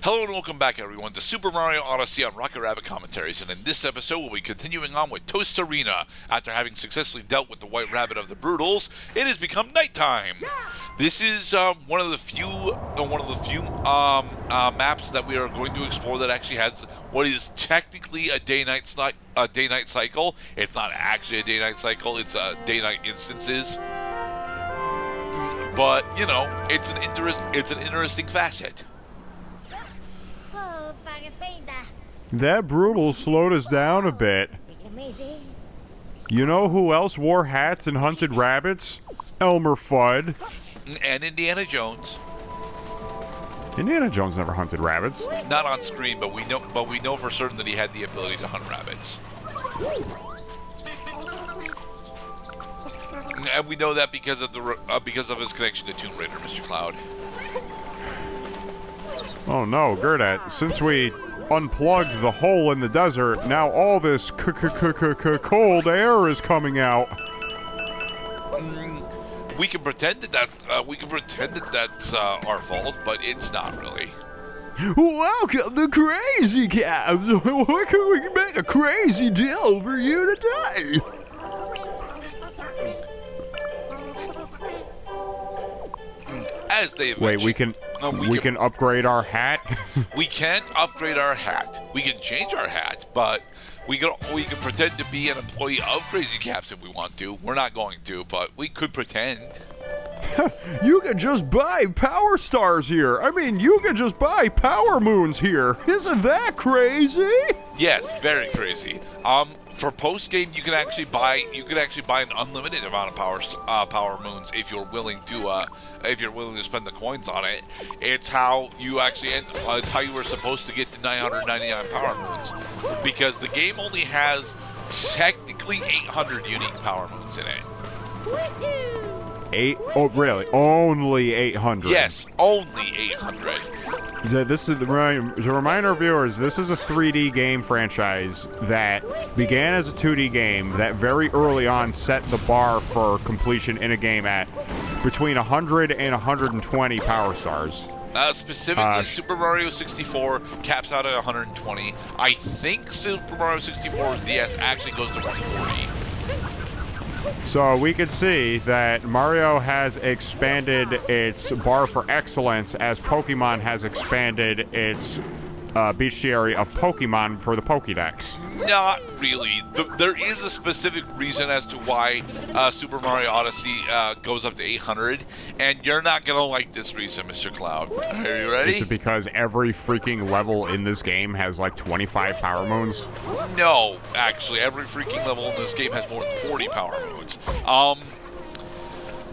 Hello and welcome back, everyone, to Super Mario Odyssey on Rocket Rabbit Commentaries. And in this episode, we'll be continuing on with Tostarena. After having successfully dealt with the White Rabbit of the Brutals, it has become nighttime. This is one of the few maps that we are going to explore that actually has what is technically a day-night cycle. It's not actually a day-night cycle; it's a day-night instances. But you know, it's an interesting facet. That brutal slowed us down a bit. You know who else wore hats and hunted rabbits? Elmer Fudd. And Indiana Jones. Indiana Jones never hunted rabbits. Not on screen, but we know for certain that he had the ability to hunt rabbits. And we know that because of his connection to Tomb Raider, Mr. Cloud. Oh no, Gerdat, since we unplugged the hole in the desert, now all this cold air is coming out. We can pretend that that's our fault, but it's not really. Welcome to Crazy Cabs. What can we make a crazy deal for you today? As they wait, we can upgrade our hat. We can't upgrade our hat. We can change our hat, but we can pretend to be an employee of Crazy Caps if we want to. We're not going to, but we could pretend. You can just buy power stars here. I mean, you can just buy power moons here. Isn't that crazy? Yes, very crazy. For post game, you can actually buy an unlimited amount of power moons if you're willing to spend the coins on it. It's how you were supposed to get to 999 power moons, because the game only has technically 800 unique power moons in it. Oh, really? Only 800? Yes, only 800. This is to remind our viewers, this is a 3D game franchise that began as a 2D game that very early on set the bar for completion in a game at between 100 and 120 power stars. Specifically, Super Mario 64 caps out at 120. I think Super Mario 64 DS actually goes to 140. So we could see that Mario has expanded its bar for excellence as Pokemon has expanded its bestiary of Pokemon for the Pokédex. Not really. There is a specific reason as to why Super Mario Odyssey goes up to 800, and you're not going to like this reason, Mr. Cloud. Are you ready? Is it because every freaking level in this game has like 25 power moons? No, actually, every freaking level in this game has more than 40 power moons.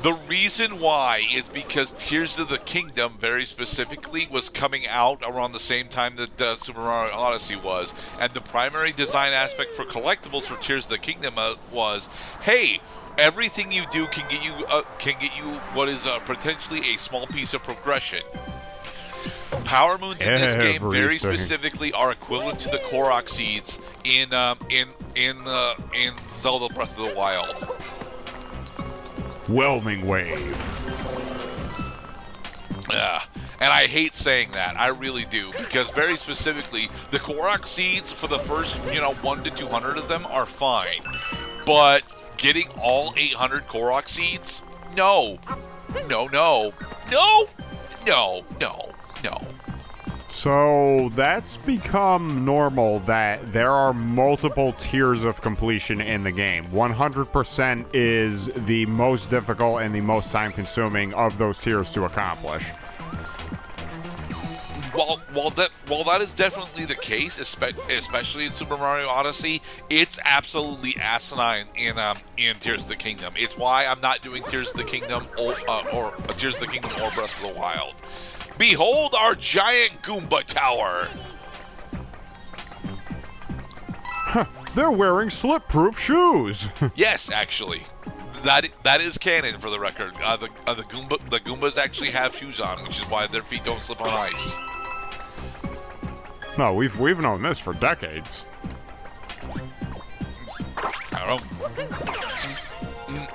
The reason why is because Tears of the Kingdom, very specifically, was coming out around the same time that Super Mario Odyssey was, and the primary design aspect for collectibles for Tears of the Kingdom was, hey, everything you do can get you what is potentially a small piece of progression. Power moons in this game, very specifically, are equivalent to the Korok seeds in Zelda Breath of the Wild. Whelming wave. And I hate saying that. I really do, because very specifically, the Korok seeds for the first 1 to 200 of them are fine, but getting all 800 Korok seeds, no. So that's become normal that there are multiple tiers of completion in the game. 100% is the most difficult and the most time-consuming of those tiers to accomplish. While that is definitely the case, especially in Super Mario Odyssey, it's absolutely asinine in Tears of the Kingdom. It's why I'm not doing Tears of the Kingdom or Tears of the Kingdom or Breath of the Wild. Behold our giant Goomba tower! They're wearing slip-proof shoes! Yes, actually. That is canon, for the record. The Goombas actually have shoes on, which is why their feet don't slip on ice. No, we've known this for decades. I don't know.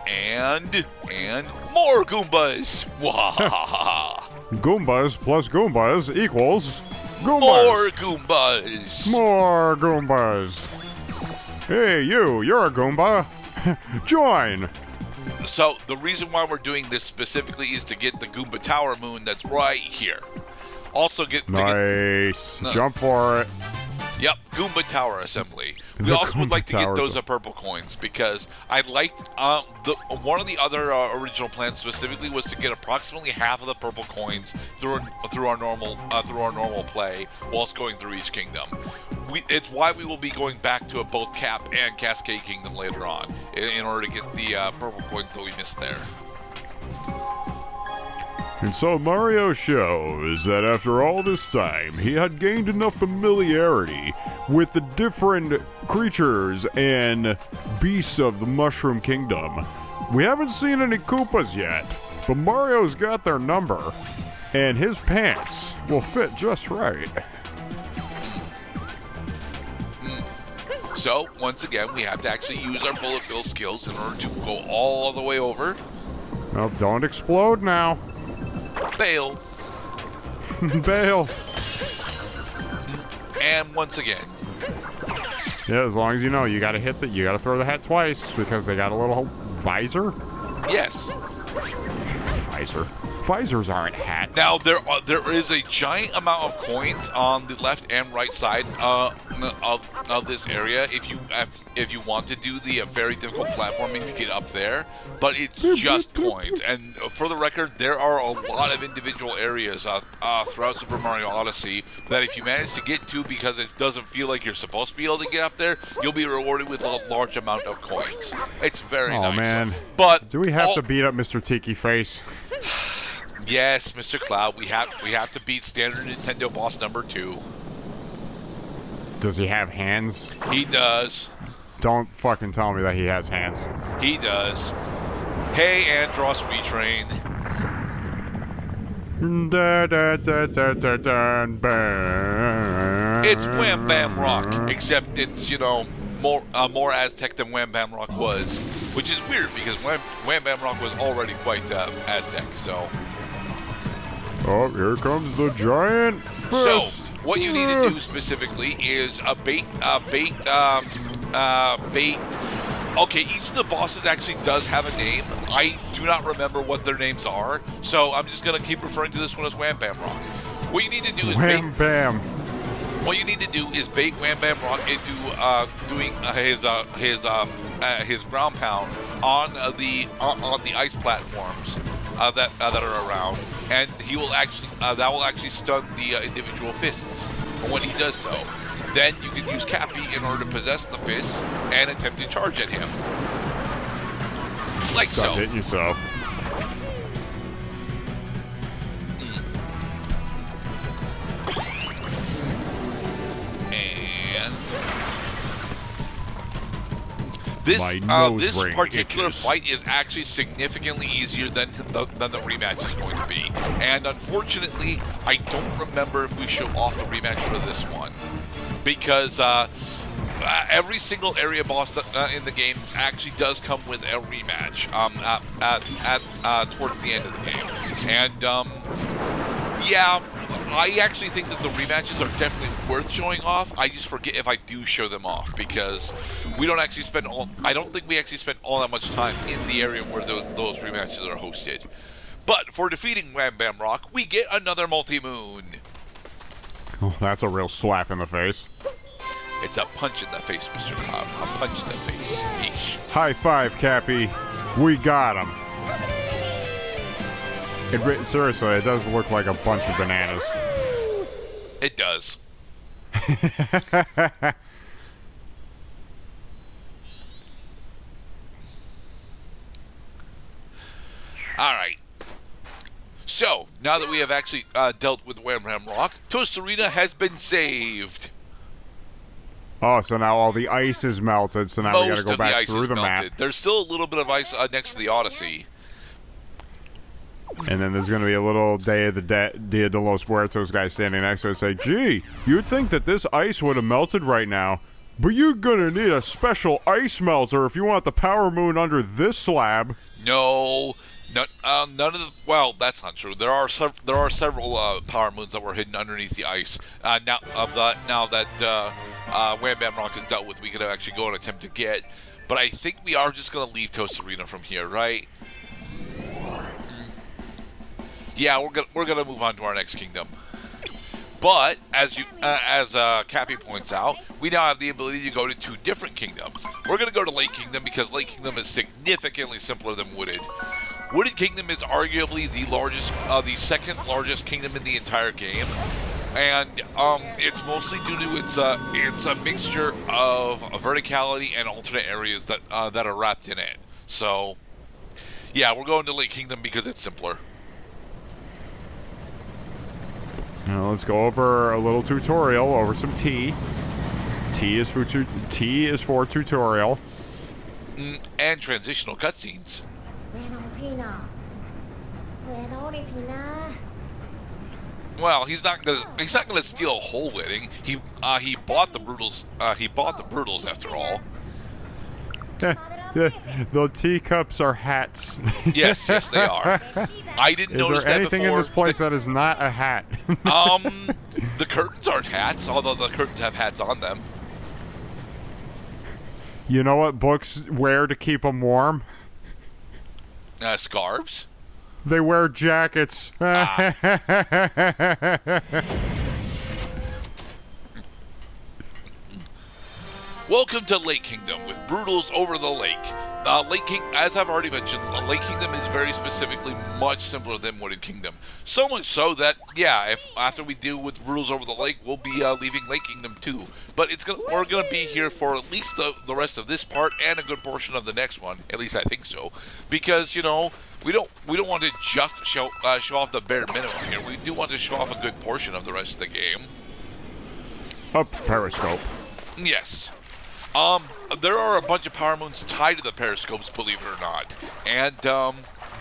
And more Goombas! Wahahaha! Goombas plus Goombas equals More Goombas! More Goombas! Hey, you're a Goomba! Join! So, the reason why we're doing this specifically is to get the Goomba Tower Moon that's right here. Also Nice. Jump for it. Yep, Goomba Tower Assembly. We The also would like to Goomba get Tower those purple coins because I'd like one of the other original plans specifically was to get approximately half of the purple coins through our normal play whilst going through each kingdom. It's why we will be going back to both Cap and Cascade Kingdom later on in order to get the purple coins that we missed there. And so Mario shows that after all this time, he had gained enough familiarity with the different creatures and beasts of the Mushroom Kingdom. We haven't seen any Koopas yet, but Mario's got their number, and his pants will fit just right. So, once again, we have to actually use our bullet bill skills in order to go all the way over. Well, don't explode now. Bail. Bail. And once again. Yeah, as long as you know, you gotta throw the hat twice because they got a little visor. Yes. Visor. Visors aren't hats. Now there is a giant amount of coins on the left and right side of this area. If you want to do the very difficult platforming to get up there, but it's just coins. And for the record, there are a lot of individual areas throughout Super Mario Odyssey that if you manage to get to because it doesn't feel like you're supposed to be able to get up there, you'll be rewarded with a large amount of coins. It's very nice. Oh man! But do we have to beat up Mr. Tiki Face? Yes, Mr. Cloud, we have to beat standard Nintendo boss number 2. Does he have hands? He does. Don't fucking tell me that he has hands. He does. Hey, Andross Retrain. It's Wham Bam Rock, except it's, more Aztec than Wham Bam Rock was, which is weird because Wham Bam Rock was already quite Aztec, so... Oh, here comes the giant fist. So, what you need to do specifically is bait. Okay, each of the bosses actually does have a name. I do not remember what their names are, so I'm just gonna keep referring to this one as Wham Bam Rock. What you need to do is Wham Bam. What you need to do is bait Wham Bam Rock into doing his ground pound on the ice platforms that are around, and he will actually that will actually stun the individual fists. And when he does so, then you can use Cappy in order to possess the fists and attempt to charge at him, like Stop so. hitting yourself. This particular fight is actually significantly easier than the rematch is going to be. And unfortunately, I don't remember if we show off the rematch for this one. Because every single area boss in the game actually does come with a rematch towards the end of the game. And, yeah... I actually think that the rematches are definitely worth showing off. I just forget if I do show them off because we don't actually spend I don't think we actually spend all that much time in the area where those rematches are hosted. But for defeating Wham Bam Rock, we get another multi-moon. Oh, that's a real slap in the face. It's a punch in the face, Mr. Cloud. A punch in the face. Yeesh. High five, Cappy. We got him. Seriously, it does look like a bunch of bananas. It does. All right. So, now that we have actually dealt with Wham Bam Rock, Tostarena has been saved. Oh, so now all the ice is melted, so now we gotta go back through the map. There's still a little bit of ice next to the Odyssey. And then there's going to be a little Dia de los Muertos guy standing next to it and say, gee, you'd think that this ice would have melted right now, but you're going to need a special ice melter if you want the power moon under this slab. No, None of the. Well, that's not true. There are several power moons that were hidden underneath the ice. Now that Wham Bam Rock is dealt with, we can actually go and attempt to get. But I think we are just going to leave Tostarena from here, right? Yeah, we're gonna move on to our next kingdom. But as Cappy points out, we now have the ability to go to 2 different kingdoms. We're gonna go to Lake Kingdom because Lake Kingdom is significantly simpler than Wooded. Wooded Kingdom is arguably the second largest kingdom in the entire game, and it's mostly due to it's a mixture of verticality and alternate areas that are wrapped in it. So, yeah, we're going to Lake Kingdom because it's simpler. Now let's go over a little tutorial over some T. T is for tutorial. And transitional cutscenes. Well, he's not gonna steal a whole wedding. He bought the Brutals. He bought the Brutals after all. The teacups are hats. Yes, they are. I didn't notice that before. Is there anything in this place that is not a hat? The curtains aren't hats, although the curtains have hats on them. You know what books wear to keep them warm? Scarves? They wear jackets. Welcome to Lake Kingdom with Brutals over the lake. As I've already mentioned, Lake Kingdom is very specifically much simpler than Wooded Kingdom. So much so that, yeah, if after we deal with Brutals over the lake, we'll be leaving Lake Kingdom too. But we're gonna be here for at least the rest of this part and a good portion of the next one. At least I think so, because we don't want to just show off the bare minimum here. We do want to show off a good portion of the rest of the game. Up periscope. Yes. There are a bunch of power moons tied to the periscopes, believe it or not, and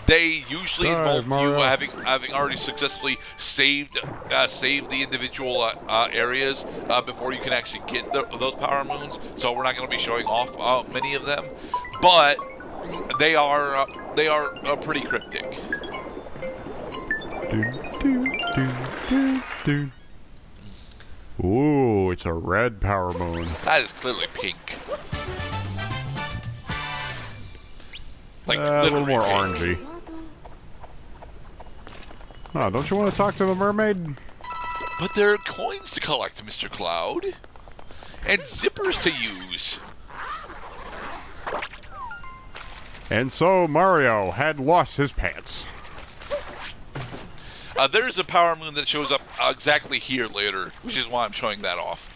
they usually involve you having already successfully saved the individual areas before you can actually get those power moons. So we're not going to be showing off many of them, but they are pretty cryptic. Ooh, it's a red power moon. That is clearly pink. Like a little more pink. orangey. Oh, don't you want to talk to the mermaid? But there are coins to collect, Mr. Cloud. And zippers to use. And so Mario had lost his pants. There's a power moon that shows up exactly here later, which is why I'm showing that off.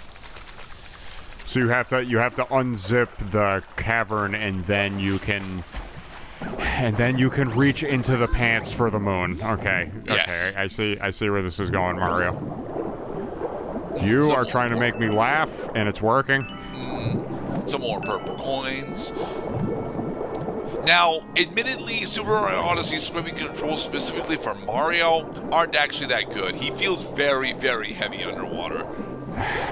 So you have to unzip the cavern, and then you can reach into the pants for the moon. Okay. Yes. Okay. I see where this is going, Mario. You are trying to make me laugh, and it's working. Some more purple coins. Now, admittedly, Super Mario Odyssey swimming controls specifically for Mario aren't actually that good. He feels very, very heavy underwater.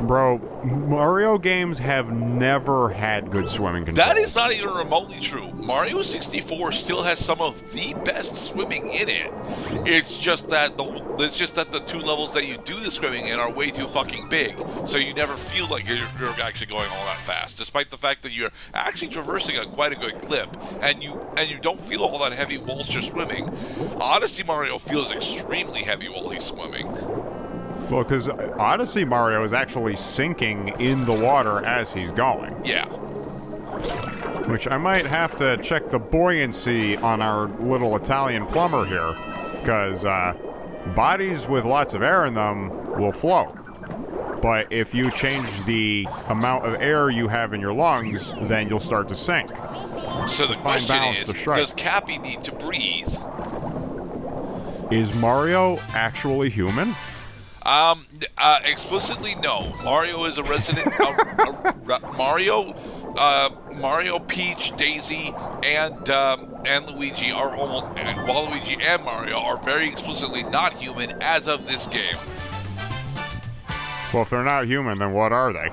Bro, Mario games have never had good swimming controls. That is not even remotely true. Mario 64 still has some of the best swimming in it. It's just that the 2 levels that you do the swimming in are way too fucking big, so you never feel like you're actually going all that fast, despite the fact that you're actually traversing at quite a good clip, and you don't feel all that heavy whilst you're swimming. Odyssey Mario feels extremely heavy while he's swimming. Well, because Odyssey Mario is actually sinking in the water as he's going. Yeah. Which I might have to check the buoyancy on our little Italian plumber here, because bodies with lots of air in them will float. But if you change the amount of air you have in your lungs, then you'll start to sink. So the question is, does Cappy need to breathe? Is Mario actually human? Explicitly no. Mario is a resident. Mario, Peach, Daisy, and Luigi are almost. And Waluigi and Mario are very explicitly not human as of this game. Well, if they're not human, then what are they?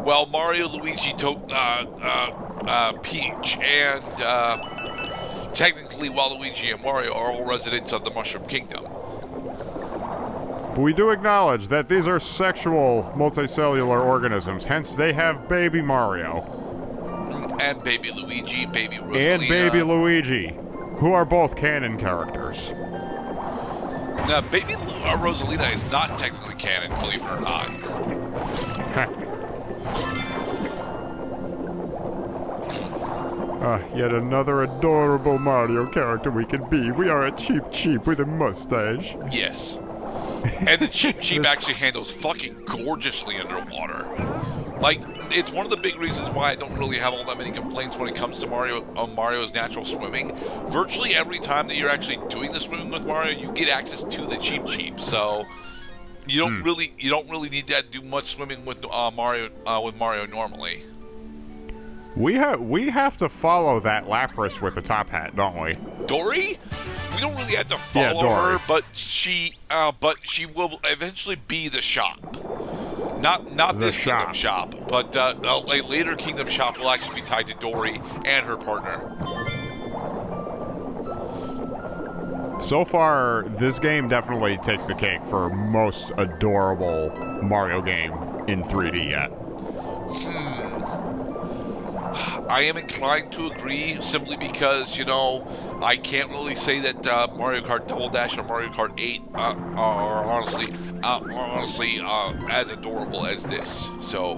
Well, Mario, Luigi, Peach, and Technically, Waluigi and Wario are all residents of the Mushroom Kingdom. But we do acknowledge that these are sexual multicellular organisms, hence they have baby Mario. And baby Luigi, baby Rosalina. And baby Luigi, who are both canon characters. Now, baby Rosalina is not technically canon, believe it or not. Yet another adorable Mario character we can be. We are a Cheep with a mustache. Yes. And the Cheep actually handles fucking gorgeously underwater. Like, it's one of the big reasons why I don't really have all that many complaints when it comes to Mario's natural swimming. Virtually every time that you're actually doing the swimming with Mario, you get access to the Cheep. So you don't really need to do much swimming with Mario normally. We have to follow that Lapras with the top hat, don't we? Dory? We don't really have to follow her, but she will eventually be the shop. Not this Kingdom shop, but a later Kingdom shop will actually be tied to Dory and her partner. So far, this game definitely takes the cake for most adorable Mario game in 3D yet. I am inclined to agree, simply because, I can't really say that Mario Kart Double Dash or Mario Kart 8 are honestly as adorable as this. So,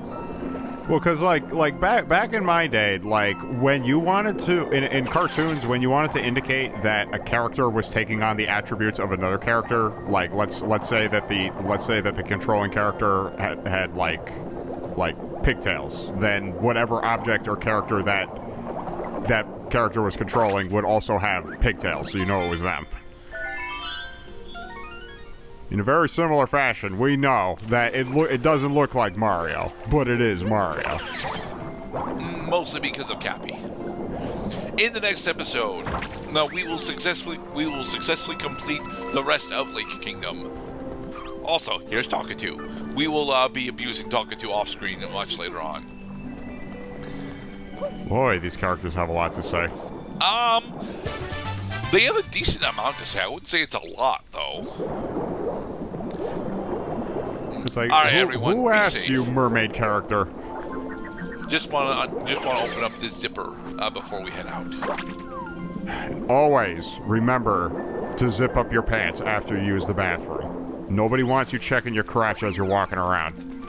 well, because like back in my day, like when you wanted to in cartoons, when you wanted to indicate that a character was taking on the attributes of another character, like let's say that the controlling character had like pigtails, then whatever object or character that character was controlling would also have pigtails, so you know it was them. In a very similar fashion, we know that it doesn't look like Mario, but it is Mario. Mostly because of Cappy. In the next episode, we will successfully complete the rest of Lake Kingdom. Also, here's Talkatoo. We will be abusing Talkatoo off screen and much later on. Boy, these characters have a lot to say. They have a decent amount to say. I wouldn't say it's a lot, though. It's like, all right, everyone, who asked safe. You, mermaid character? Just want to open up this zipper before we head out. Always remember to zip up your pants after you use the bathroom. Nobody wants you checking your crotch as you're walking around.